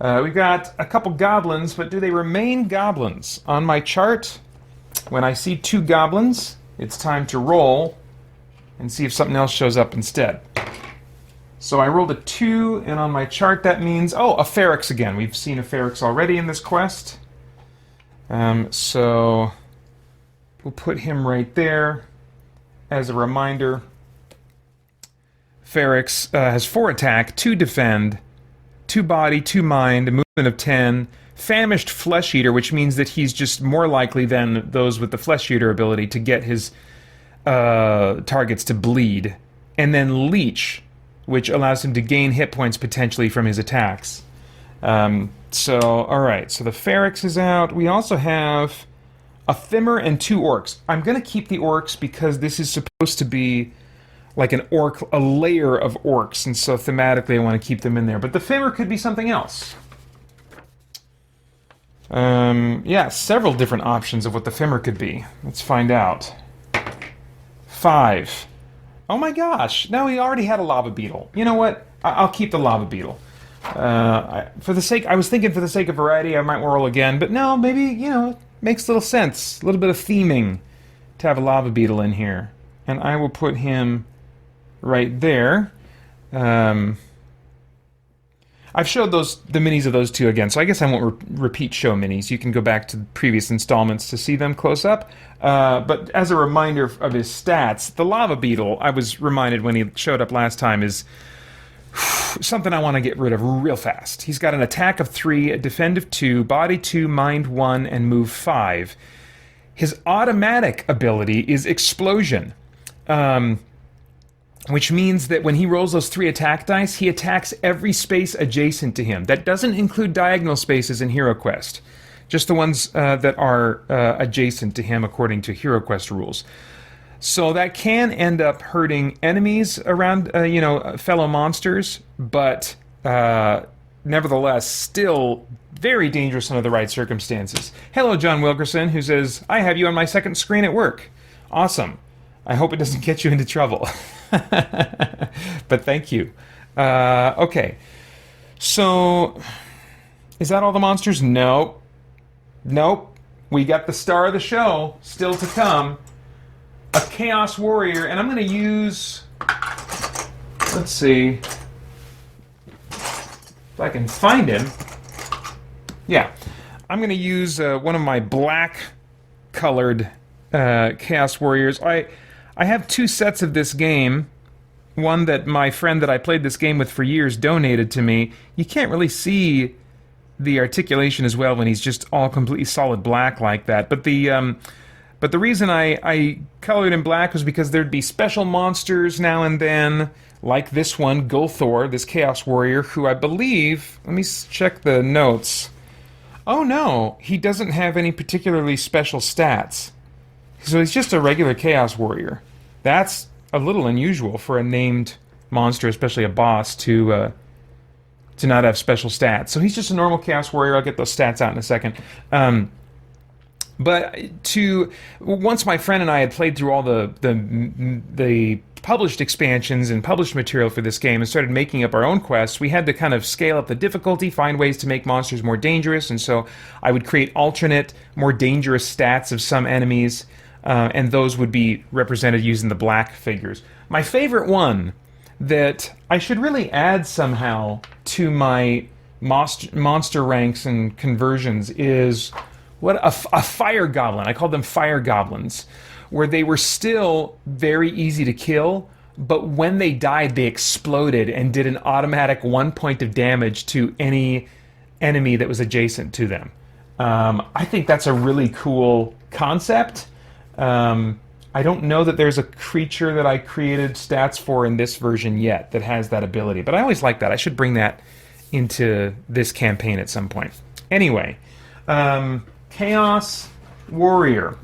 We've got a couple goblins, but do they remain goblins? On my chart, when I see 2 goblins, it's time to roll and see if something else shows up instead. So I rolled a 2, and on my chart that means, oh, a Ferrox again. We've seen a Ferrox already in this quest. So we'll put him right there as a reminder. Ferrox has 4 attack, 2 defend, 2 body, 2 mind, a movement of 10, famished flesh eater, which means that he's just more likely than those with the flesh eater ability to get his targets to bleed, and then leech, which allows him to gain hit points potentially from his attacks. Alright, so the Ferrox is out. We also have a Fimmer and 2 orcs. I'm going to keep the orcs because this is supposed to be like a layer of orcs, and so thematically I want to keep them in there. But the Fimmer could be something else. Yeah, several different options of what the Fimmer could be. Let's find out. 5. Oh my gosh! No, he already had a lava beetle. You know what? I'll keep the lava beetle. I was thinking for the sake of variety, I might roll again, but no, maybe, it makes a little sense. A little bit of theming to have a lava beetle in here. And I will put him right there. I've showed the minis of those 2 again, so I guess I won't repeat show minis. You can go back to the previous installments to see them close up. But as a reminder of his stats, the lava beetle, I was reminded when he showed up last time, is something I want to get rid of real fast. He's got an attack of 3, a defend of 2, body 2, mind 1, and move 5. His automatic ability is explosion. Which means that when he rolls those 3 attack dice, he attacks every space adjacent to him. That doesn't include diagonal spaces in HeroQuest. Just the ones that are adjacent to him according to HeroQuest rules. So that can end up hurting enemies around, fellow monsters, but nevertheless, still very dangerous under the right circumstances. Hello, John Wilkerson, who says, I have you on my second screen at work. Awesome. I hope it doesn't get you into trouble. But thank you. Okay. So, is that all the monsters? Nope. Nope. We got the star of the show still to come. A Chaos Warrior, and I'm going to use... Let's see. If I can find him. Yeah. I'm going to use one of my black-colored Chaos Warriors. I have 2 sets of this game. One that my friend that I played this game with for years donated to me. You can't really see the articulation as well when he's just all completely solid black like that. But the reason I colored him black was because there'd be special monsters now and then, like this one, Gulthor, this Chaos Warrior, who I believe... Let me check the notes. Oh no, he doesn't have any particularly special stats. So he's just a regular Chaos Warrior. That's a little unusual for a named monster, especially a boss, to not have special stats. So he's just a normal Chaos Warrior. I'll get those stats out in a second. But once my friend and I had played through all the published expansions and published material for this game and started making up our own quests, we had to kind of scale up the difficulty, find ways to make monsters more dangerous, and so I would create alternate, more dangerous stats of some enemies, and those would be represented using the black figures. My favorite one that I should really add somehow to my monster ranks and conversions is a fire goblin. I called them fire goblins, where they were still very easy to kill, but when they died, they exploded and did an automatic 1 point of damage to any enemy that was adjacent to them. I think that's a really cool concept. I don't know that there's a creature that I created stats for in this version yet that has that ability, but I always like that. I should bring that into this campaign at some point. Anyway, Chaos Warrior.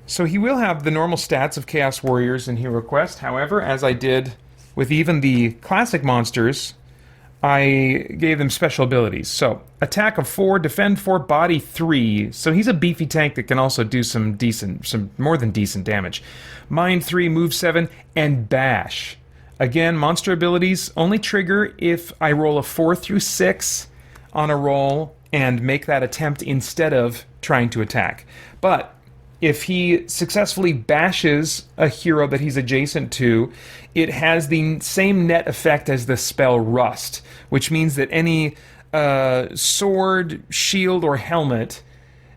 So he will have the normal stats of Chaos Warriors in HeroQuest. However, as I did with even the classic monsters, I gave them special abilities. So, attack of 4, defend 4, body 3. So he's a beefy tank that can also do some more than decent damage. Mind 3, move 7, and bash. Again, monster abilities only trigger if I roll a 4 through 6 on a roll and make that attempt instead of trying to attack. But if he successfully bashes a hero that he's adjacent to, it has the same net effect as the spell Rust, which means that any sword, shield, or helmet,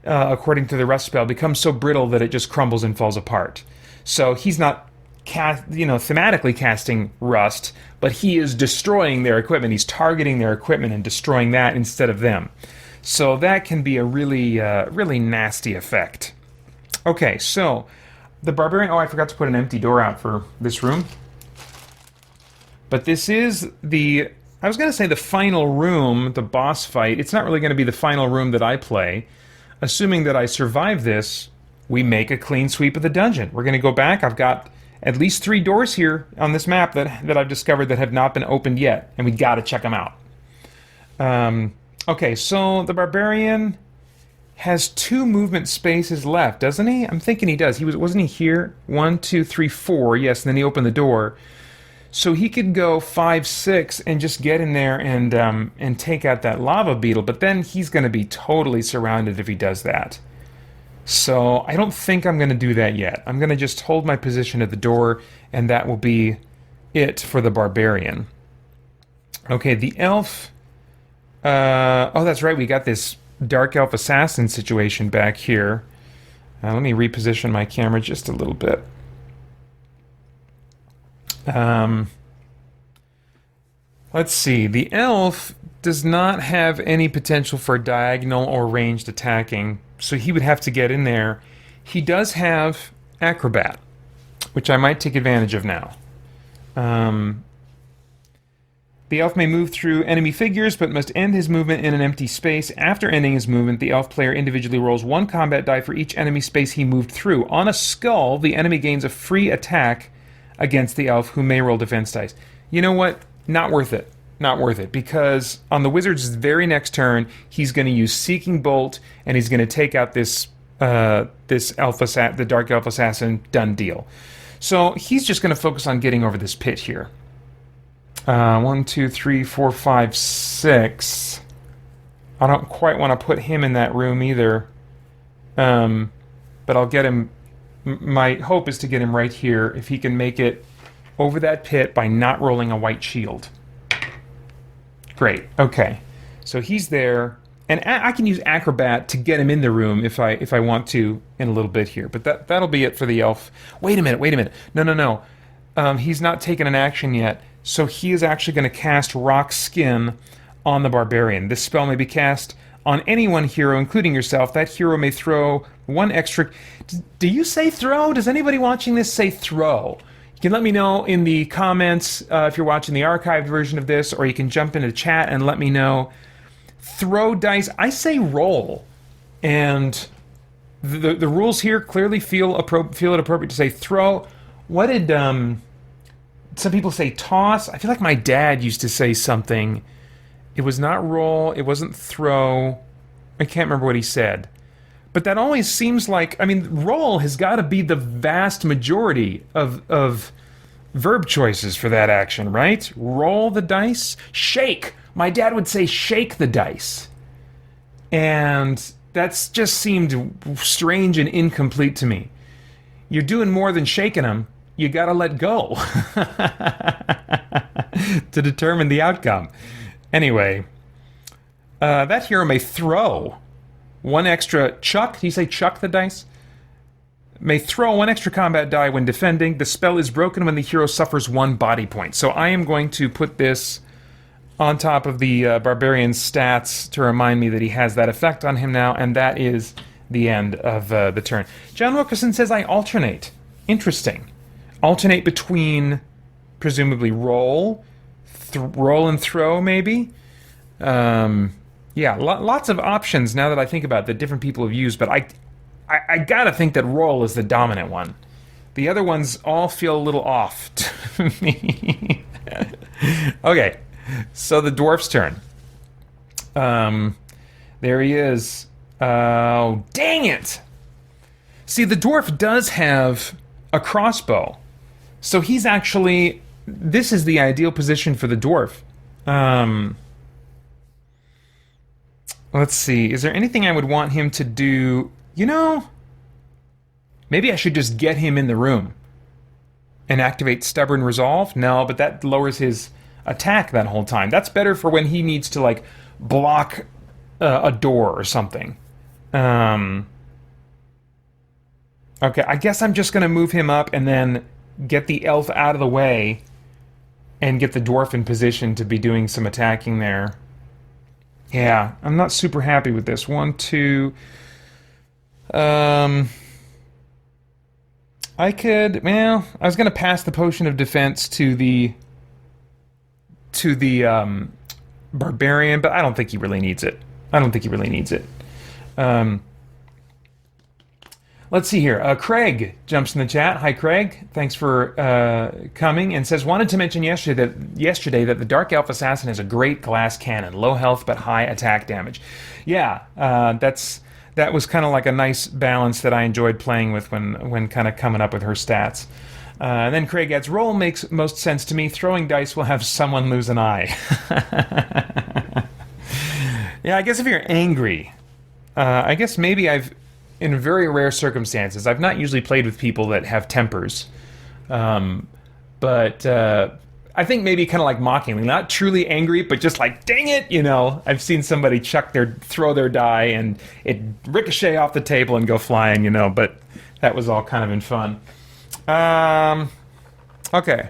according to the Rust spell, becomes so brittle that it just crumbles and falls apart. So he's not thematically casting Rust, but he is destroying their equipment. He's targeting their equipment and destroying that instead of them. So that can be a really, really nasty effect. Okay, so the Barbarian... Oh, I forgot to put an empty door out for this room. But this is the... I was going to say the final room, the boss fight. It's not really going to be the final room that I play. Assuming that I survive this, we make a clean sweep of the dungeon. We're going to go back. I've got at least 3 doors here on this map that I've discovered that have not been opened yet, and we got to check them out. Okay, so the Barbarian has 2 movement spaces left, doesn't he? I'm thinking he does. Wasn't he here? 1, 2, 3, 4. Yes, and then he opened the door. So he could go 5, 6 and just get in there and take out that lava beetle, but then he's going to be totally surrounded if he does that. So I don't think I'm going to do that yet. I'm going to just hold my position at the door, and that will be it for the Barbarian. Okay, the Elf... oh, that's right, we got this Dark Elf Assassin situation back here. Let me reposition my camera just a little bit. Let's see. The Elf does not have any potential for diagonal or ranged attacking, so he would have to get in there. He does have Acrobat, which I might take advantage of now. The Elf may move through enemy figures, but must end his movement in an empty space. After ending his movement, the Elf player individually rolls 1 combat die for each enemy space he moved through. On a skull, the enemy gains a free attack against the Elf, who may roll defense dice. You know what? Not worth it. Not worth it, because on the Wizard's very next turn, he's going to use Seeking Bolt, and he's going to take out this the Dark Elf Assassin. Done deal. So he's just going to focus on getting over this pit here. 1, 2, 3, 4, 5, 6. I don't quite want to put him in that room either. But I'll get him... My hope is to get him right here, if he can make it over that pit by not rolling a white shield. Great. Okay. So he's there. And I can use Acrobat to get him in the room if I want to in a little bit here. But that'll be it for the Elf. Wait a minute. No. He's not taken an action yet. So he is actually going to cast Rock Skin on the Barbarian. This spell may be cast on any one hero, including yourself. That hero may throw 1 extra... Do you say throw? Does anybody watching this say throw? You can let me know in the comments if you're watching the archived version of this, or you can jump into chat and let me know. Throw dice. I say roll. And the rules here clearly feel it appropriate to say throw. What did... some people say toss. I feel like my dad used to say something. It was not roll. It wasn't throw. I can't remember what he said. But that always seems like... I mean, roll has got to be the vast majority of verb choices for that action, right? Roll the dice. Shake. My dad would say shake the dice. And that's just seemed strange and incomplete to me. You're doing more than shaking them. You gotta let go to determine the outcome. Anyway, that hero may throw 1 extra chuck. Did you say chuck the dice? May throw 1 extra combat die when defending. The spell is broken when the hero suffers 1 body point. So I am going to put this on top of the Barbarian's stats to remind me that he has that effect on him now, and that is the end of the turn. John Wilkerson says I alternate. Interesting. Alternate between, presumably, roll and throw, maybe? Yeah, lots of options now that I think about it that different people have used, but I gotta think that roll is the dominant one. The other ones all feel a little off to me. Okay, so the Dwarf's turn. There he is. Oh, dang it! See, the Dwarf does have a crossbow. So he's actually this is the ideal position for the dwarf. Let's see. Is there anything I would want him to do? You know, maybe I should just get him in the room and activate Stubborn Resolve. No, but that lowers his attack that whole time. That's better for when he needs to, like, block a door or something. Okay, I guess I'm just going to move him up and then get the elf out of the way and get the dwarf in position to be doing some attacking there. Yeah, I'm not super happy with this. 1, 2... I could... Well, I was going to pass the Potion of Defense to the Barbarian, but I don't think he really needs it. Let's see here. Craig jumps in the chat. Hi, Craig. Thanks for coming, and says, wanted to mention yesterday that the Dark Elf Assassin is a great glass cannon. Low health, but high attack damage. Yeah, that was kind of like a nice balance that I enjoyed playing with when kind of coming up with her stats. And then Craig adds, roll makes most sense to me. Throwing dice will have someone lose an eye. Yeah, I guess if you're angry, I guess maybe in very rare circumstances, I've not usually played with people that have tempers, but I think maybe kind of like mockingly, not truly angry, but just like, dang it, you know. I've seen somebody throw their die and it ricochet off the table and go flying, you know, but that was all kind of in fun. Okay.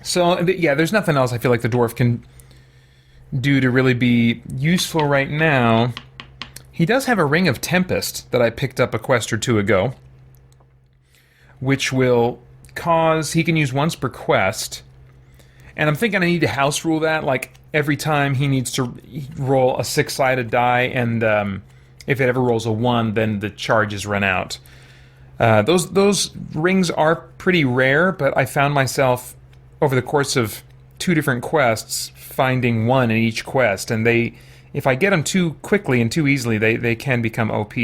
So, yeah, there's nothing else I feel like the dwarf can do to really be useful right now. He does have a Ring of Tempest that I picked up a quest or two ago, which will cause... He can use once per quest, and I'm thinking I need to house rule that, like, every time he needs to roll a 6-sided die, and if it ever rolls a 1, then the charges run out. Those rings are pretty rare, but I found myself, over the course of 2 different quests, finding 1 in each quest, and if I get them too quickly and too easily, they can become OP.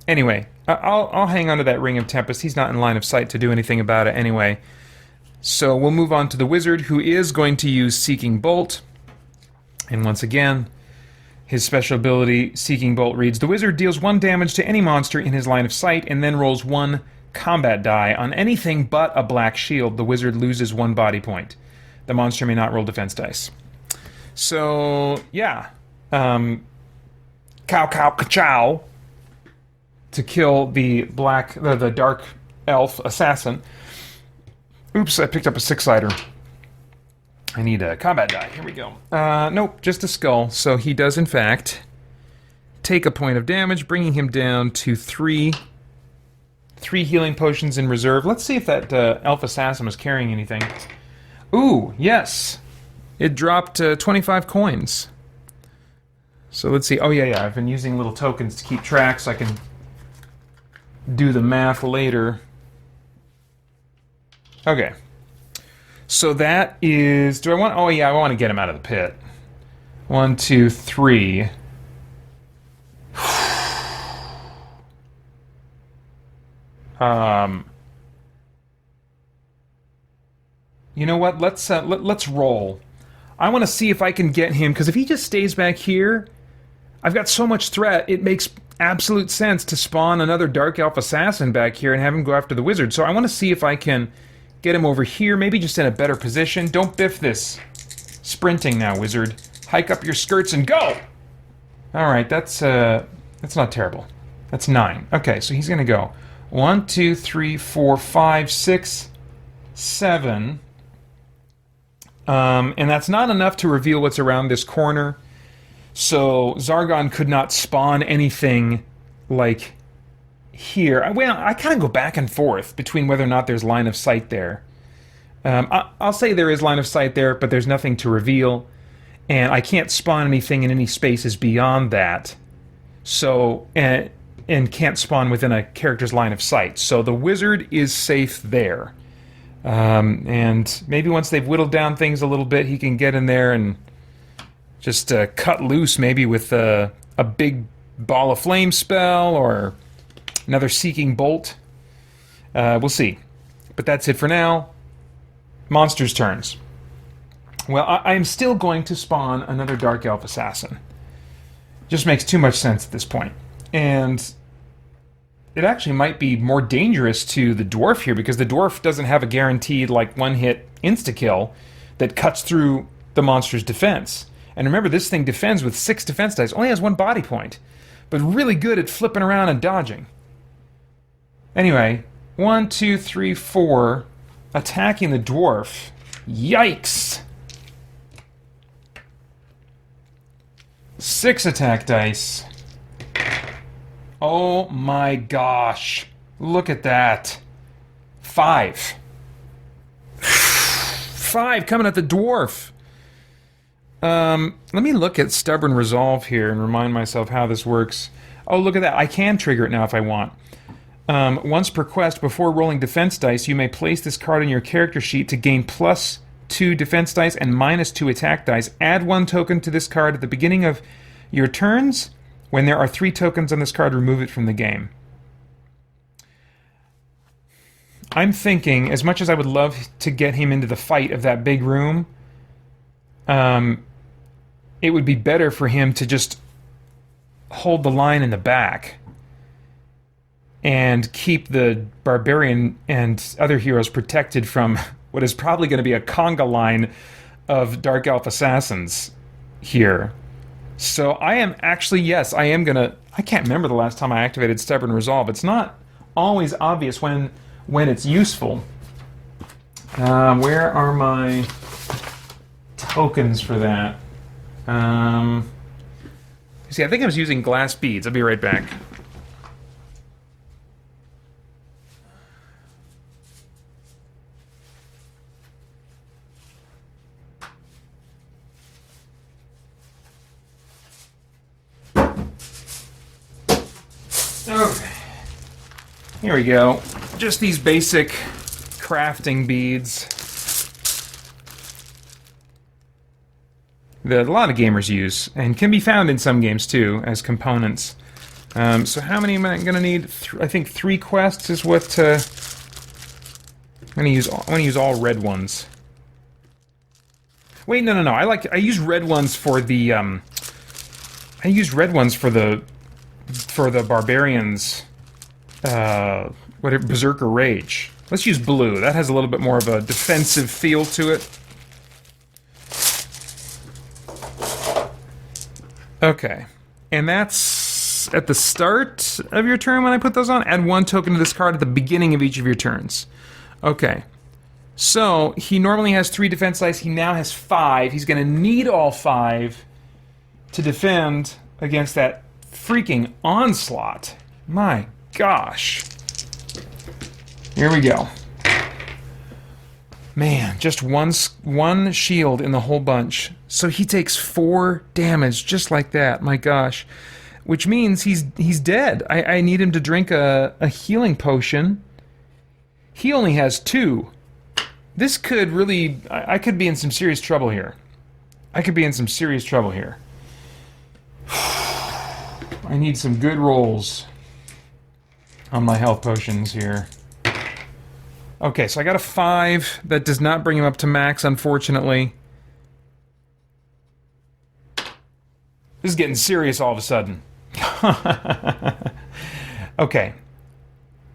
Anyway, I'll hang on to that Ring of Tempest. He's not in line of sight to do anything about it anyway. So we'll move on to the wizard, who is going to use Seeking Bolt. And once again, his special ability, Seeking Bolt, reads, the wizard deals 1 damage to any monster in his line of sight and then rolls 1 combat die. On anything but a black shield, the wizard loses 1 body point. The monster may not roll defense dice. So, yeah. Cow, ka-chow. To kill the dark elf assassin. Oops, I picked up a 6-sider. I need a combat die. Here we go. Nope, just a skull. So he does, in fact, take a point of damage, bringing him down to 3 healing potions in reserve. Let's see if that elf assassin was carrying anything. Ooh, yes. It dropped 25 coins. So let's see. Oh, yeah. I've been using little tokens to keep track so I can do the math later. Okay. So that is... Do I want... Oh, yeah, I want to get him out of the pit. 1, 2, 3. You know what? Let's roll. I want to see if I can get him, because if he just stays back here, I've got so much threat, it makes absolute sense to spawn another Dark Elf Assassin back here and have him go after the wizard. So I want to see if I can get him over here, maybe just in a better position. Don't biff this. Sprinting now, wizard. Hike up your skirts and go! Alright, that's not terrible. That's 9. Okay, so he's going to go 1, 2, 3, 4, 5, 6, 7... and that's not enough to reveal what's around this corner. So Zargon could not spawn anything like here. Well, I kind of go back and forth between whether or not there's line of sight there. I'll say there is line of sight there, but there's nothing to reveal. And I can't spawn anything in any spaces beyond that. So, and can't spawn within a character's line of sight. So the wizard is safe there. And maybe once they've whittled down things a little bit, he can get in there and just cut loose, maybe with a big ball of flame spell or another Seeking Bolt. We'll see. But that's it for now. Monsters' turns. Well, I am still going to spawn another Dark Elf Assassin. Just makes too much sense at this point. And it actually might be more dangerous to the Dwarf here, because the Dwarf doesn't have a guaranteed, like, one-hit insta-kill that cuts through the monster's defense. And remember, this thing defends with 6 defense dice, only has 1 body point, but really good at flipping around and dodging. Anyway, 1, 2, 3, 4, attacking the Dwarf. Yikes! 6 attack dice. Oh my gosh. Look at that. 5. 5 coming at the Dwarf. Let me look at Stubborn Resolve here and remind myself how this works. Oh, look at that. I can trigger it now if I want. Once per quest, before rolling defense dice, you may place this card on your character sheet to gain +2 defense dice and -2 attack dice. Add 1 token to this card at the beginning of your turns. When there are 3 tokens on this card, remove it from the game. I'm thinking, as much as I would love to get him into the fight of that big room, it would be better for him to just hold the line in the back and keep the Barbarian and other heroes protected from what is probably going to be a conga line of Dark Elf Assassins here. So I am actually, yes, I am going to... I can't remember the last time I activated Stubborn Resolve. It's not always obvious when it's useful. Where are my tokens for that? See, I think I was using glass beads. I'll be right back. Okay. Here we go. Just these basic crafting beads that a lot of gamers use, and can be found in some games too as components. So how many am I going to need? I think 3 quests is what I'm going to use all red ones. Wait, no. I use red ones for the I use red ones for the barbarians. Whatever, Berserker Rage. Let's use blue. That has a little bit more of a defensive feel to it. Okay. And that's at the start of your turn when I put those on. Add 1 token to this card at the beginning of each of your turns. Okay. So, he normally has 3 defense dice. He now has 5. He's going to need all 5 to defend against that freaking onslaught. My gosh. Here we go. Man, just one shield in the whole bunch. So he takes 4 damage just like that. My gosh. Which means he's dead. I need him to drink a healing potion. He only has 2. This could really... I could be in some serious trouble here. I need some good rolls on my health potions here. Okay, so I got a 5. That does not bring him up to max, unfortunately. This is getting serious all of a sudden. Okay.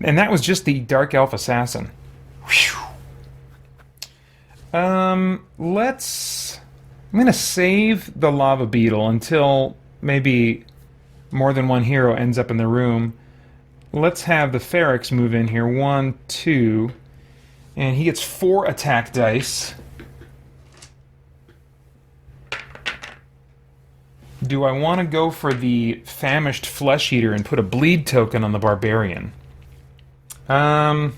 And that was just the Dark Elf Assassin. Whew. I'm gonna save the Lava Beetle until maybe more than one hero ends up in the room. Let's have the Ferrox move in here. 1, 2... And he gets 4 attack dice. Do I want to go for the Famished Flesh Eater and put a bleed token on the Barbarian? I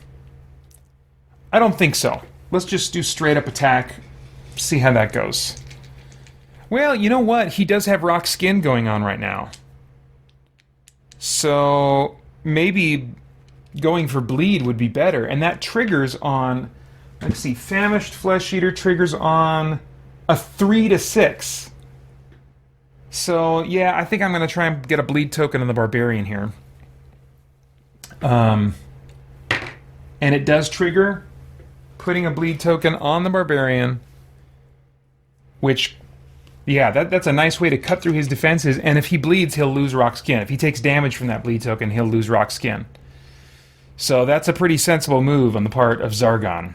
don't think so. Let's just do straight up attack. See how that goes. Well, you know what? He does have rock skin going on right now. So maybe going for bleed would be better, and that triggers on, let's see, Famished Flesh Eater triggers on a 3 to 6. So yeah, I think I'm going to try and get a bleed token on the Barbarian here. And And it does trigger putting a bleed token on the barbarian, which, yeah, that's a nice way to cut through his defenses. And if he bleeds, he'll lose rock skin. If he takes damage from that bleed token, he'll lose rock skin. So that's a pretty sensible move on the part of Zargon.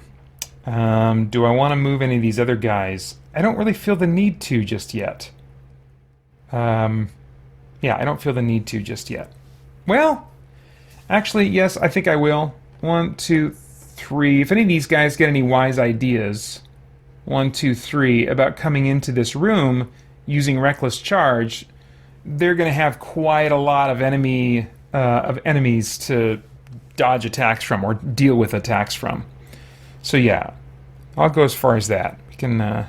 Do I want to move any of these other guys? I don't really feel the need to just yet. Yeah, I don't feel the need to just yet. Well, actually, yes, I think I will. 1, 2, 3. If any of these guys get any wise ideas, 1, 2, 3, about coming into this room using Reckless Charge, they're going to have quite a lot of enemies to dodge attacks from or deal with attacks from. So yeah, I'll go as far as that. We can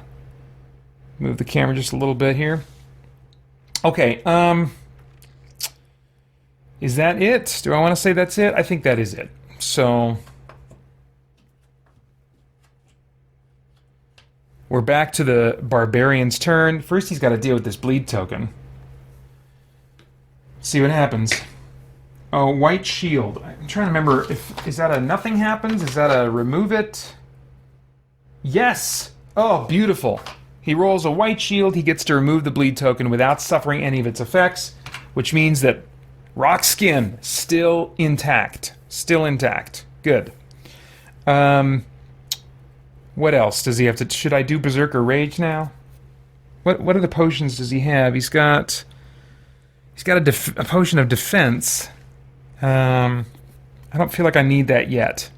move the camera just a little bit here. Okay, is that it? Do I want to say that's it? I think that is it. So we're back to the barbarian's turn. First, he's got to deal with this bleed token. See what happens. Oh, white shield. I'm trying to remember is that a nothing happens? Is that a remove it? Yes! Oh, beautiful. He rolls a white shield. He gets to remove the bleed token without suffering any of its effects, which means that rock skin still intact. Still intact. Good. What else does he have to... Should I do Berserker Rage now? What other potions does he have? He's got a potion of defense. I don't feel like I need that yet.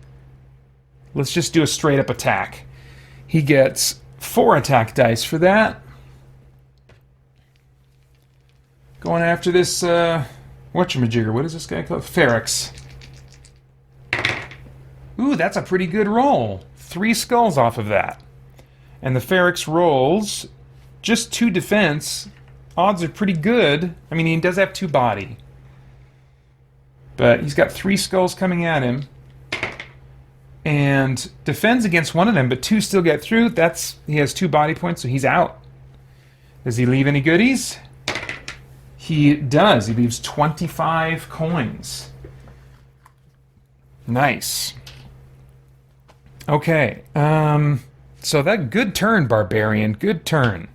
Let's just do a straight up attack. He gets 4 attack dice for that. Going after this, whatchamajigger. What is this guy called? Ferrox. Ooh, that's a pretty good roll. 3 skulls off of that. And the Ferrox rolls just 2 defense. Odds are pretty good. I mean, he does have 2 body. But he's got 3 skulls coming at him. And defends against 1 of them, but 2 still get through. He has 2 body points, so he's out. Does he leave any goodies? He does. He leaves 25 coins. Nice. Okay. So that good turn, Barbarian. Good turn.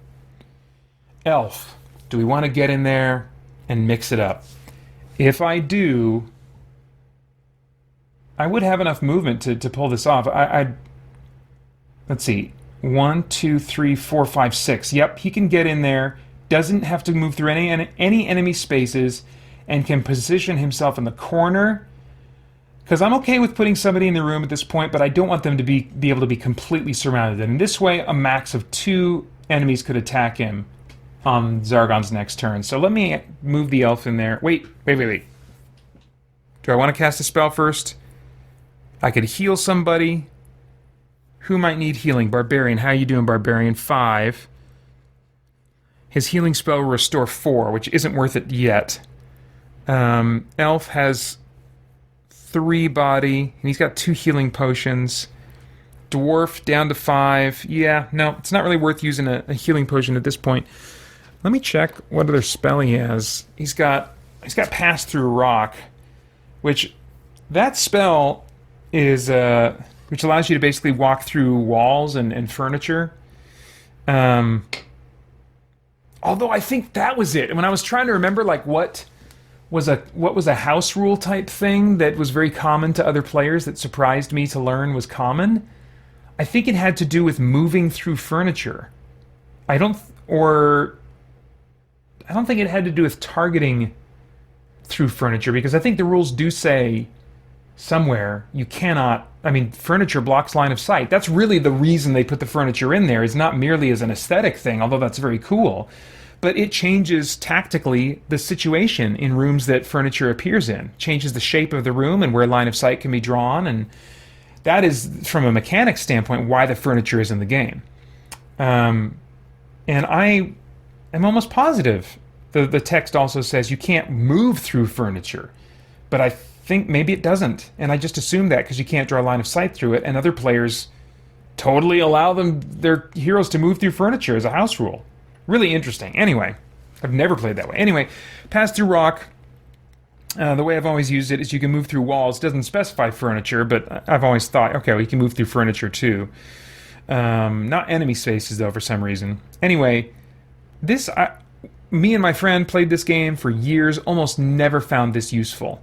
Elf. Do we want to get in there and mix it up? If I do, I would have enough movement to pull this off. Let's see. 1, 2, 3, 4, 5, 6. Yep, he can get in there. Doesn't have to move through any enemy spaces, and can position himself in the corner. Because I'm okay with putting somebody in the room at this point, but I don't want them to be able to be completely surrounded. And this way, a max of 2 enemies could attack him on Zargon's next turn. So let me move the elf in there. Wait. Do I want to cast a spell first? I could heal somebody. Who might need healing? Barbarian. How you doing, Barbarian? 5. His healing spell will restore 4, which isn't worth it yet. Elf has 3 body, and he's got 2 healing potions. Dwarf down to 5. Yeah, no, it's not really worth using a healing potion at this point. Let me check what other spell he has. He's got Pass Through Rock, which that spell is which allows you to basically walk through walls and furniture. Although I think that was it. When I was trying to remember, like, what was a house rule type thing that was very common to other players that surprised me to learn was common, I think it had to do with moving through furniture. I don't think it had to do with targeting through furniture, because I think the rules do say somewhere you cannot... I mean, furniture blocks line of sight. That's really the reason they put the furniture in there, is not merely as an aesthetic thing, although that's very cool, but it changes tactically the situation in rooms that furniture appears in. Changes the shape of the room and where line of sight can be drawn, and that is, from a mechanics standpoint, why the furniture is in the game. And I am almost positive the text also says you can't move through furniture, but I think maybe it doesn't, and I just assumed that because you can't draw a line of sight through it, and other players totally allow their heroes to move through furniture as a house rule. Really interesting. Anyway, I've never played that way. Anyway, Pass Through Rock. The way I've always used it is you can move through walls. It doesn't specify furniture, but I've always thought, okay, we can move through furniture too. Not enemy spaces, though, for some reason. Anyway, me and my friend played this game for years, almost never found this useful.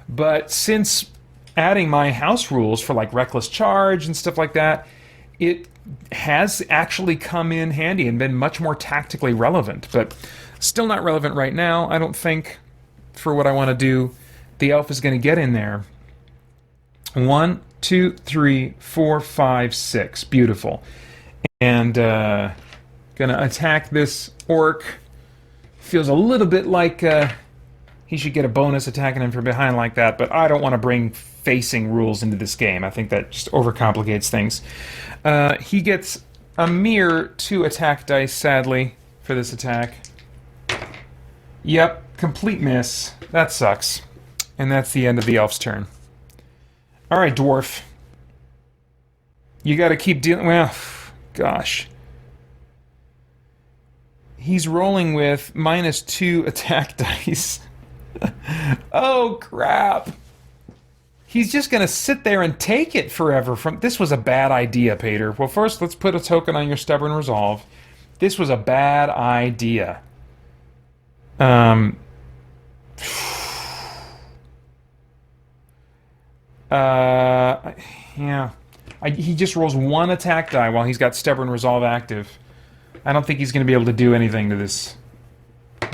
But since adding my house rules for like reckless charge and stuff like that, it has actually come in handy and been much more tactically relevant. But still not relevant right now, I don't think, for what I want to do. The elf is going to get in there. 1, 2, 3, 4, 5, 6. Beautiful. And going to attack this orc. Feels a little bit like he should get a bonus attacking him from behind like that, but I don't want to bring facing rules into this game. I think that just overcomplicates things. He gets a mere 2 attack dice, sadly, for this attack. Yep, complete miss. That sucks. And that's the end of the elf's turn. Alright, Dwarf. You gotta keep dealing... Well, gosh. He's rolling with -2 attack dice. Oh, crap. He's just gonna sit there and take it forever from... This was a bad idea, Pater. Well, first, let's put a token on your stubborn resolve. This was a bad idea. Yeah. He just rolls 1 attack die while he's got Stubborn Resolve active. I don't think he's going to be able to do anything to this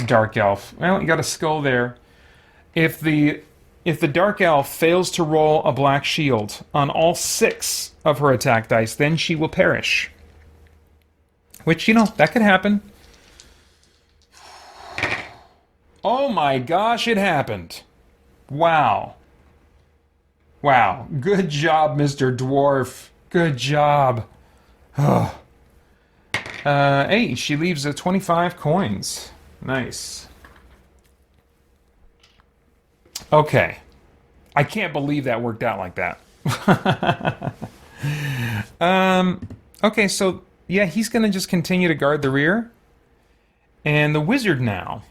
Dark Elf. Well, you got a skull there. If the Dark Elf fails to roll a black shield on all 6 of her attack dice, then she will perish. Which, you know, that could happen. Oh my gosh, it happened. Wow. Wow. Good job, Mr. Dwarf. Good job. Oh. Hey, she leaves 25 coins. Nice. Okay. I can't believe that worked out like that. Okay, so, yeah, he's going to just continue to guard the rear. And the wizard now.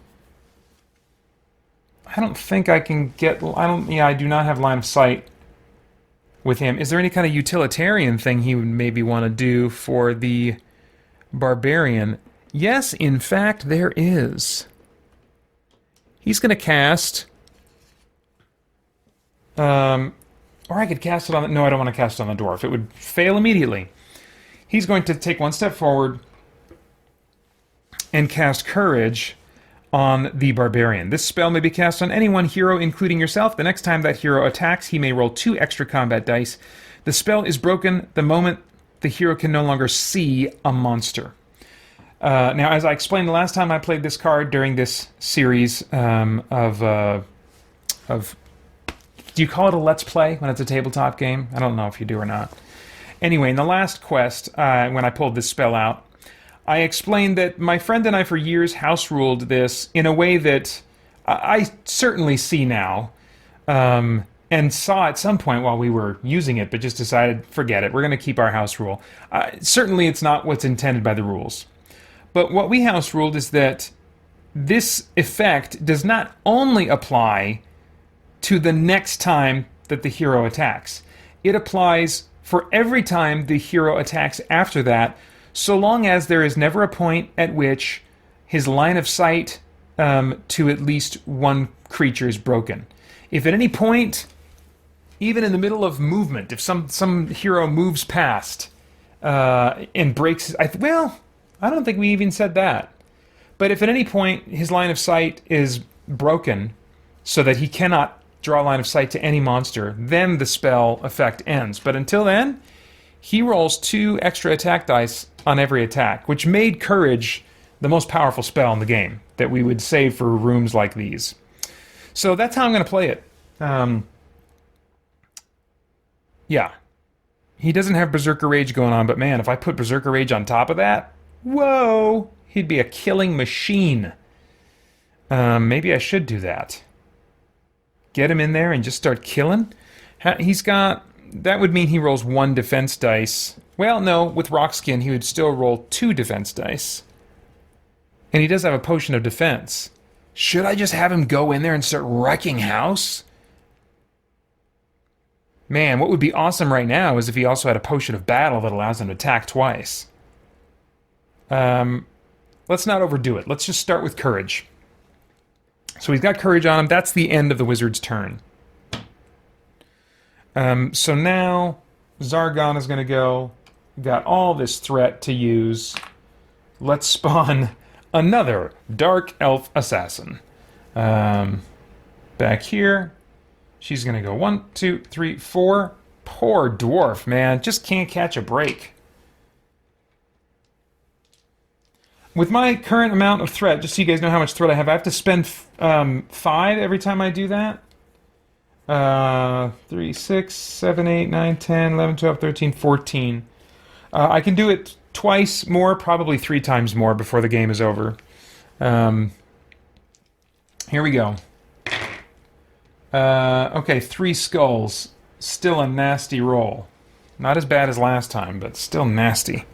I don't think I can get... I do not have line of sight with him. Is there any kind of utilitarian thing he would maybe want to do for the barbarian? Yes, in fact, there is. He's going to cast... or I could cast it on... No, I don't want to cast it on the dwarf. It would fail immediately. He's going to take 1 step forward and cast Courage on the barbarian. This spell may be cast on any one hero, including yourself. The next time that hero attacks, he may roll 2 extra combat dice. The spell is broken the moment the hero can no longer see a monster. Now, as I explained the last time I played this card during this series of... Do you call it a Let's Play when it's a tabletop game? I don't know if you do or not. Anyway, in the last quest, when I pulled this spell out, I explained that my friend and I for years house ruled this in a way that I certainly see now, and saw at some point while we were using it, but just decided, forget it, we're going to keep our house rule. Certainly it's not what's intended by the rules. But what we house ruled is that this effect does not only apply to the next time that the hero attacks. It applies for every time the hero attacks after that, so long as there is never a point at which his line of sight to at least one creature is broken. If at any point, even in the middle of movement, if some hero moves past and breaks... well, I don't think we even said that. But if at any point his line of sight is broken so that he cannot draw line of sight to any monster, then the spell effect ends. But until then, he rolls 2 extra attack dice on every attack, which made Courage the most powerful spell in the game that we would save for rooms like these. So that's how I'm going to play it. Yeah. He doesn't have Berserker Rage going on, but man, if I put Berserker Rage on top of that, whoa, he'd be a killing machine. Maybe I should do that. Get him in there and just start killing? He's got... That would mean he rolls 1 defense dice. Well, no, with Rockskin, he would still roll 2 defense dice. And he does have a potion of defense. Should I just have him go in there and start wrecking house? Man, what would be awesome right now is if he also had a potion of battle that allows him to attack twice. Let's not overdo it. Let's just start with courage. So he's got courage on him. That's the end of the wizard's turn. So now Zargon is going to go. Got all this threat to use. Let's spawn another Dark Elf Assassin. Back here. She's going to go 1, 2, 3, 4. Poor Dwarf, man. Just can't catch a break. With my current amount of threat, just so you guys know how much threat I have to spend 5 every time I do that. 3, 6, 7, 8, 9, 10, 11, 12, 13, 14. I can do it twice more, probably 3 times more before the game is over. Here we go. Okay, 3 skulls. Still a nasty roll. Not as bad as last time, but still nasty.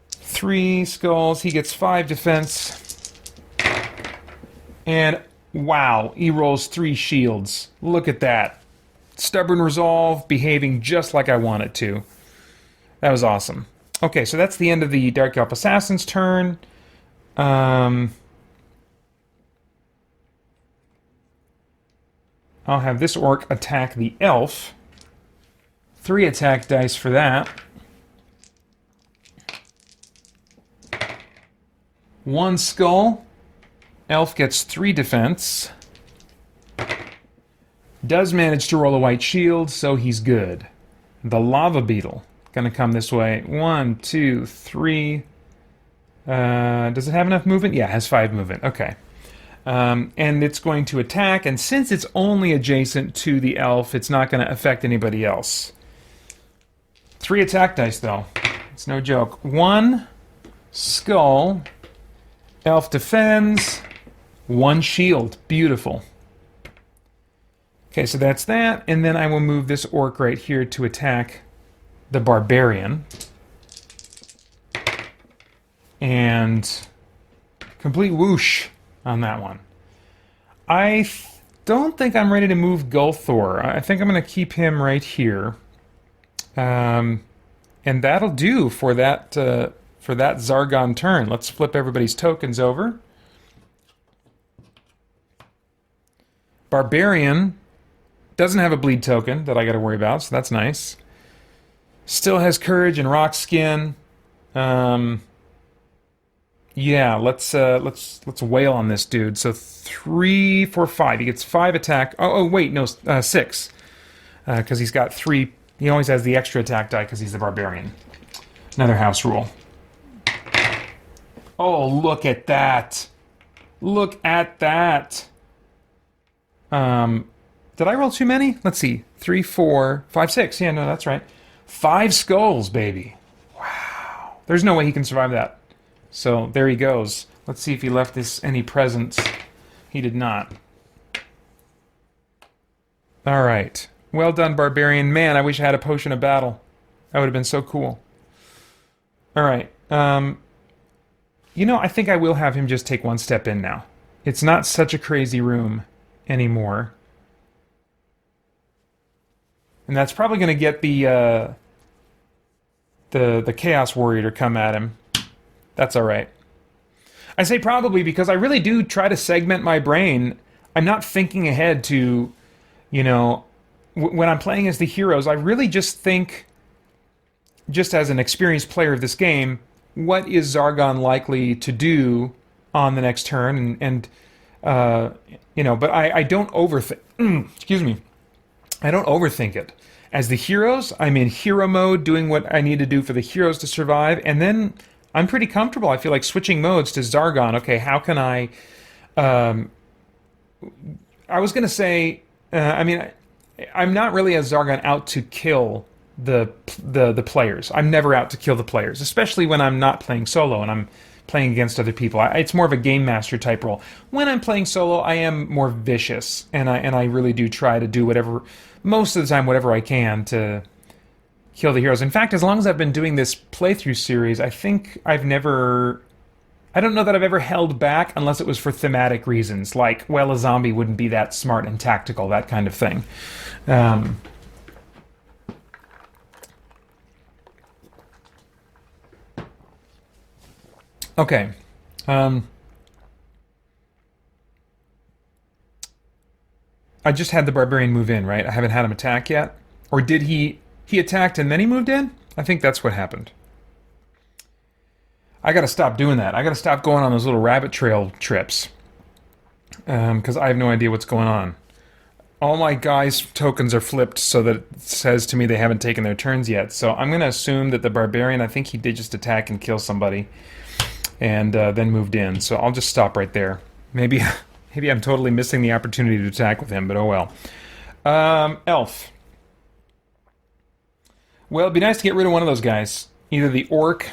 3 skulls. He gets 5 defense. And wow, he rolls 3 shields. Look at that. Stubborn resolve, behaving just like I want it to. That was awesome. Okay, so that's the end of the Dark Elf Assassin's turn. I'll have this orc attack the elf. 3 attack dice for that. 1 skull. Elf gets 3 defense. Does manage to roll a white shield, so he's good. The lava beetle. Gonna come this way. 1, 2, 3. Does it have enough movement? Yeah, it has 5 movement. Okay. And it's going to attack, and since it's only adjacent to the elf, it's not going to affect anybody else. 3 attack dice, though. It's no joke. 1 skull. Elf defends. 1 shield. Beautiful. Okay, so that's that, and then I will move this orc right here to attack the barbarian. And complete whoosh on that one. I don't think I'm ready to move Gulthor. I think I'm going to keep him right here. And that'll do for that Zargon turn. Let's flip everybody's tokens over. Barbarian doesn't have a bleed token that I got to worry about, so that's nice. Still has courage and rock skin. Yeah, let's wail on this dude. So 3, 4, 5. He gets 5 attack. Oh wait, no, 6. Because he's got 3. He always has the extra attack die because he's the barbarian. Another house rule. Oh, look at that! Look at that! Did I roll too many? Let's see. 3, 4, 5, 6. Yeah, no, that's right. 5 skulls, baby. Wow. There's no way he can survive that. So there he goes. Let's see if he left this any presents. He did not. All right. Well done, barbarian. Man, I wish I had a potion of battle. That would have been so cool. All right. You know, I think I will have him just take 1 step in now. It's not such a crazy room anymore. And that's probably going to get the Chaos Warrior to come at him. That's all right. I say probably because I really do try to segment my brain. I'm not thinking ahead to, you know, when I'm playing as the heroes, I really just think, just as an experienced player of this game, what is Zargon likely to do on the next turn? And you know, but I don't overthink. Excuse me. I don't overthink it. As the heroes, I'm in hero mode, doing what I need to do for the heroes to survive, and then I'm pretty comfortable. I feel like switching modes to Zargon. Okay, how can I... I was going to say... I mean, I'm not really a Zargon out to kill the players. I'm never out to kill the players, especially when I'm not playing solo and I'm playing against other people. It's more of a game master type role. When I'm playing solo, I am more vicious, and I really do try to do whatever, most of the time, whatever I can to kill the heroes. In fact, as long as I've been doing this playthrough series, I think I've never I don't know that I've ever held back unless it was for thematic reasons, like, well, a zombie wouldn't be that smart and tactical, that kind of thing. Okay. I just had the barbarian move in, right? I haven't had him attack yet. Or did he attacked and then he moved in? I think that's what happened. I gotta stop doing that. I gotta stop going on those little rabbit trail trips. Because I have no idea what's going on. All my guys' tokens are flipped so that it says to me they haven't taken their turns yet. So I'm gonna assume that the barbarian, I think he did just attack and kill somebody. And then moved in. So I'll just stop right there. Maybe I'm totally missing the opportunity to attack with him, but oh well. Elf. Well, it'd be nice to get rid of one of those guys. Either the orc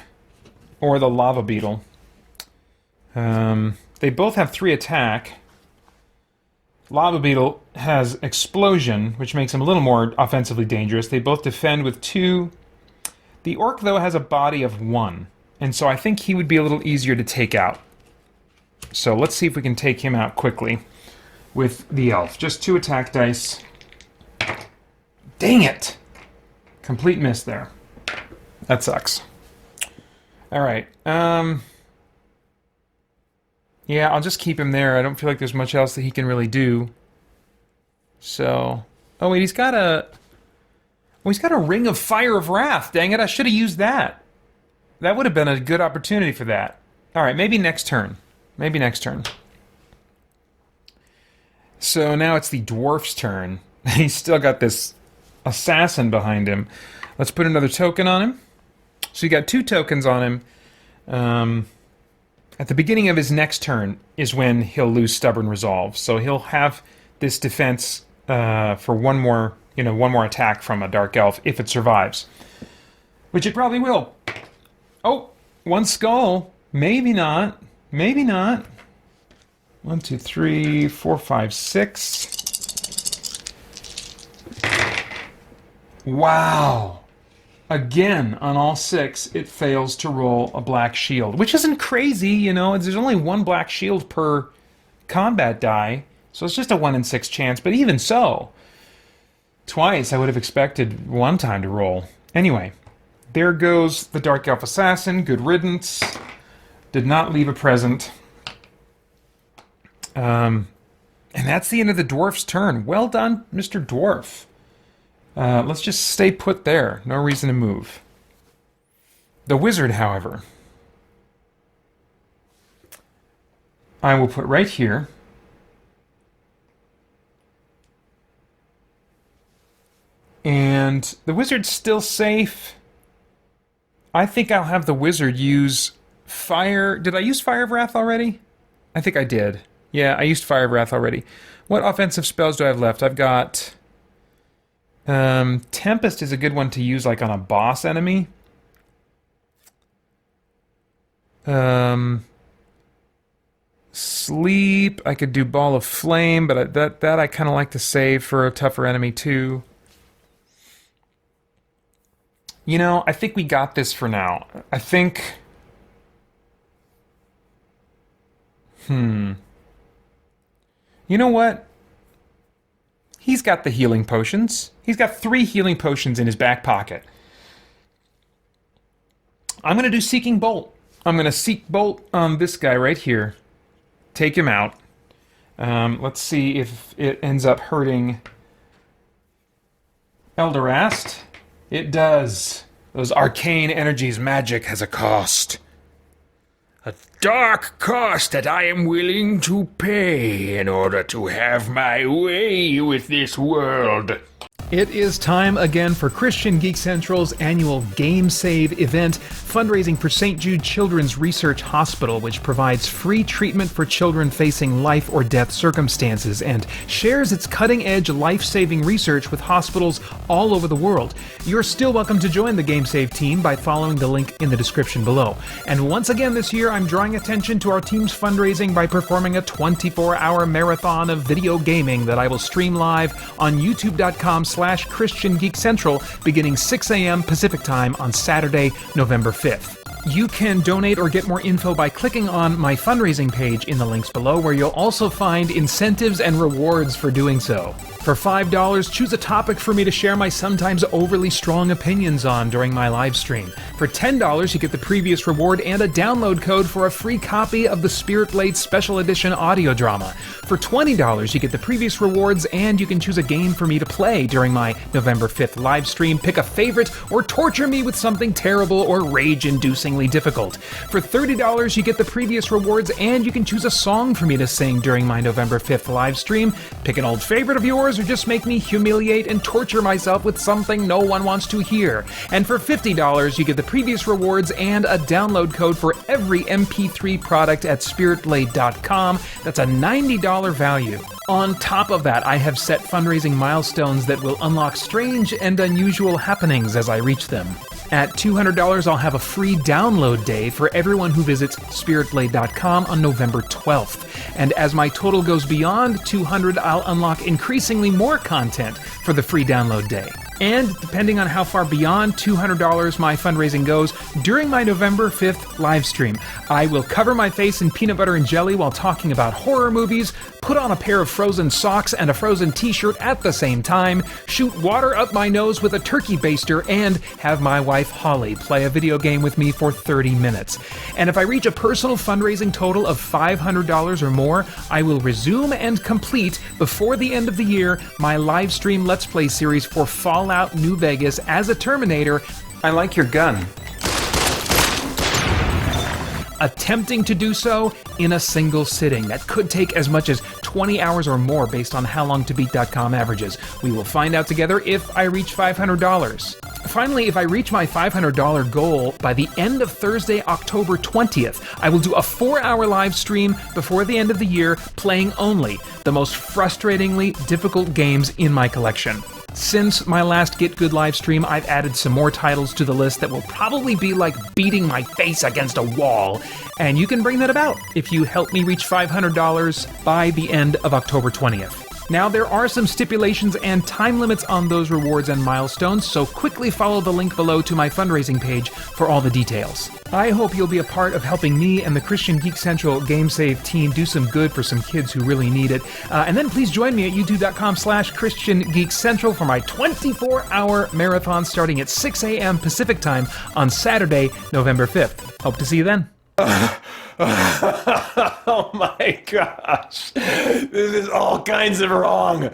or the lava beetle. They both have 3 attack. Lava beetle has explosion, which makes him a little more offensively dangerous. They both defend with 2. The orc, though, has a body of 1. And so I think he would be a little easier to take out. So let's see if we can take him out quickly with the elf. Just 2 attack dice. Dang it! Complete miss there. That sucks. Alright. Yeah, I'll just keep him there. I don't feel like there's much else that he can really do. So... Oh wait, he's got a... Oh, he's got a Ring of Fire of Wrath. Dang it, I should have used that. That would have been a good opportunity for that. Alright, maybe next turn. Maybe next turn. So now it's the dwarf's turn. He's still got this assassin behind him. Let's put another token on him. So you got 2 tokens on him. At the beginning of his next turn is when he'll lose Stubborn Resolve. So he'll have this defense for one more attack from a Dark Elf if it survives. Which it probably will. Oh, 1 skull. Maybe not. Maybe not. 1, 2, 3, 4, 5, 6. Wow. Again, on all 6, it fails to roll a black shield. Which isn't crazy, you know. There's only 1 black shield per combat die. So it's just a 1 in 6 chance. But even so, twice I would have expected 1 time to roll. Anyway, there goes the Dark Elf Assassin. Good riddance. Did not leave a present. And that's the end of the dwarf's turn. Well done, Mr. Dwarf. Let's just stay put there. No reason to move. The wizard, however, I will put right here. And the wizard's still safe. I think I'll have the wizard use fire. Did I use Fire of Wrath already? I think I did. Yeah, I used Fire of Wrath already. What offensive spells do I have left? I've got... Tempest is a good one to use like on a boss enemy. Sleep, I could do Ball of Flame, but that I kind of like to save for a tougher enemy too. You know, I think we got this for now. I think... You know what? He's got the healing potions. He's got 3 healing potions in his back pocket. I'm going to do Seeking Bolt. I'm going to Seek Bolt on this guy right here. Take him out. Let's see if it ends up hurting Elderast. It does. Those arcane energies magic has a cost. A dark cost that I am willing to pay in order to have my way with this world. It is time again for Christian Geek Central's annual Game Save event, fundraising for St. Jude Children's Research Hospital, which provides free treatment for children facing life or death circumstances and shares its cutting-edge life-saving research with hospitals all over the world. You're still welcome to join the Game Save team by following the link in the description below. And once again this year, I'm drawing attention to our team's fundraising by performing a 24-hour marathon of video gaming that I will stream live on youtube.com/Christian Geek Central beginning 6 a.m. Pacific Time on Saturday, November 5th. You can donate or get more info by clicking on my fundraising page in the links below, where you'll also find incentives and rewards for doing so. For $5, choose a topic for me to share my sometimes overly strong opinions on during my live stream. For $10, you get the previous reward and a download code for a free copy of the Spirit Blade Special Edition audio drama. For $20, you get the previous rewards and you can choose a game for me to play during my November 5th live stream, pick a favorite, or torture me with something terrible or rage-inducingly difficult. For $30, you get the previous rewards and you can choose a song for me to sing during my November 5th live stream, pick an old favorite of yours, or just make me humiliate and torture myself with something no one wants to hear. And for $50, you get the previous rewards and a download code for every MP3 product at spiritblade.com. That's a $90 value. On top of that, I have set fundraising milestones that will unlock strange and unusual happenings as I reach them. At $200, I'll have a free download day for everyone who visits spiritblade.com on November 12th. And as my total goes beyond $200, I'll unlock increasingly more content for the free download day. And depending on how far beyond $200 my fundraising goes, during my November 5th live stream, I will cover my face in peanut butter and jelly while talking about horror movies, put on a pair of frozen socks and a frozen t-shirt at the same time, shoot water up my nose with a turkey baster, and have my wife Holly play a video game with me for 30 minutes. And if I reach a personal fundraising total of $500 or more, I will resume and complete, before the end of the year, my live stream Let's Play series for Fallout New Vegas as a Terminator. I like your gun. Attempting to do so in a single sitting. That could take as much as 20 hours or more based on how long tobeat.com averages. We will find out together if I reach $500. Finally, if I reach my $500 goal by the end of Thursday, October 20th, I will do a 4-hour live stream before the end of the year, playing only the most frustratingly difficult games in my collection. Since my last Get Good live stream, I've added some more titles to the list that will probably be like beating my face against a wall, and you can bring that about if you help me reach $500 by the end of October 20th. Now, there are some stipulations and time limits on those rewards and milestones, so quickly follow the link below to my fundraising page for all the details. I hope you'll be a part of helping me and the Christian Geek Central Game Save team do some good for some kids who really need it. And then please join me at youtube.com/ChristianGeekCentral for my 24-hour marathon starting at 6 a.m. Pacific time on Saturday, November 5th. Hope to see you then. Oh my gosh. This is all kinds of wrong.